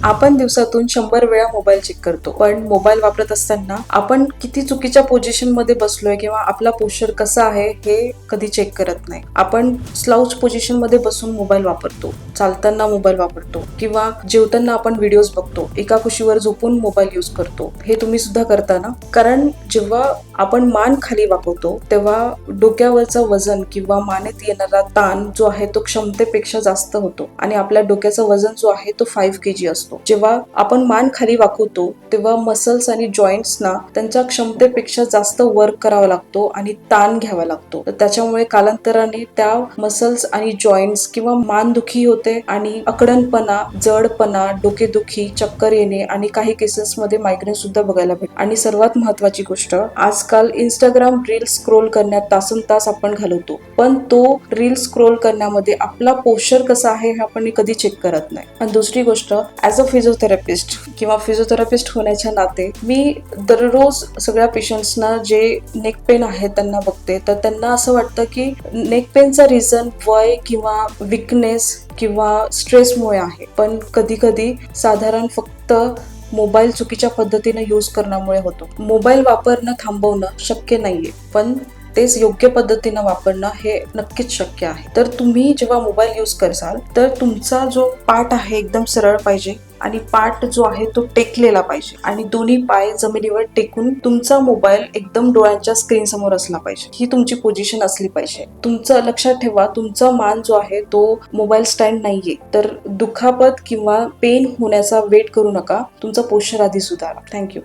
आपण दिवसातून 100 वेळा मोबाईल चेक करतो, पण मोबाईल वापरत असताना आपण किती चुकीच्या पोझिशन मध्ये बसलोय किंवा आपला पोश्चर कसा आहे हे कधी चेक करत नाही. आपण स्लाउच पोझिशन मध्ये बसून मोबाईल वापरतो, चालताना मोबाईल वापरतो किंवा जेवताना आपण व्हिडिओज बघतो, एका कुशीवर झोपून मोबाईल यूज करतो. हे तुम्ही सुद्धा करता ना? कारण जेव्हा आपण मान खाली वाकवतो तेव्हा डोक्यावरचं वजन किंवा मानेत येणारा ताण जो आहे तो क्षमतेपेक्षा जास्त होतो आणि आपल्या डोक्याचं वजन जो आहे तो 5 kg असतो. जेव्हा आपण मान खाली वाकवतो तेव्हा मसल्स आणि जॉईंट्सना त्यांच्या क्षमतेपेक्षा जास्त वर्क करावा लागतो आणि ताण घ्यावा लागतो. तर त्याच्यामुळे कालांतराने त्या मसल्स आणि जॉईंट्स किंवा मानदुखी होते आणि अकडनपणा, जडपणा, डोकेदुखी, चक्कर येणे आणि काही केसेसमध्ये मायग्रेन सुद्धा बघायला भेटतो. आणि सर्वात महत्वाची गोष्ट, आजकाल इंस्टाग्राम रील्स स्क्रोल करण्यात तासनतास आपण घालवतो, पण तो रील्स स्क्रोल करण्यामध्ये आपला पोश्चर कसा आहे हे आपण कधी चेक करत नाही. आणि दुसरी गोष्ट, ॲज अ फिजिओथेरपिस्ट किंवा फिजिओथेरपिस्ट होण्याच्या नाते मी दररोज सगळ्या पेशंट्सना जे नेक पेन आहे त्यांना बघते, तर त्यांना असं वाटतं की नेक पेनचा रिझन वय किंवा विकनेस किंवा स्ट्रेसमुळे आहे, पण कधी कधी साधारण फक्त मोबाईल चुकीच्या पद्धतीने यूज करण्यामुळे होतो. मोबाईल वापरणं थांबवणं शक्य नाहीये, पण तेच योग्य पद्धतीनं वापरणं हे नक्कीच शक्य आहे. तर तुम्ही जेव्हा मोबाईल यूज करसाल तर तुमचा जो पाठ आहे एकदम सरळ पाहिजे आणि पाठ जो आहे तो टेकलेला पाहिजे आणि दोन्ही पाय जमिनीवर टेकून तुमचा मोबाईल एकदम डोळ्यांच्या स्क्रीन समोर असला पाहिजे. ही तुमची पोझिशन असली पाहिजे. तुमचं लक्षात ठेवा, तुमचा मान जो आहे तो मोबाईल स्टँड नाहीये, तर दुखापत किंवा पेन होण्याचा वेट करू नका. तुमचा पोश्चर आधी सुधारा. थँक्यू.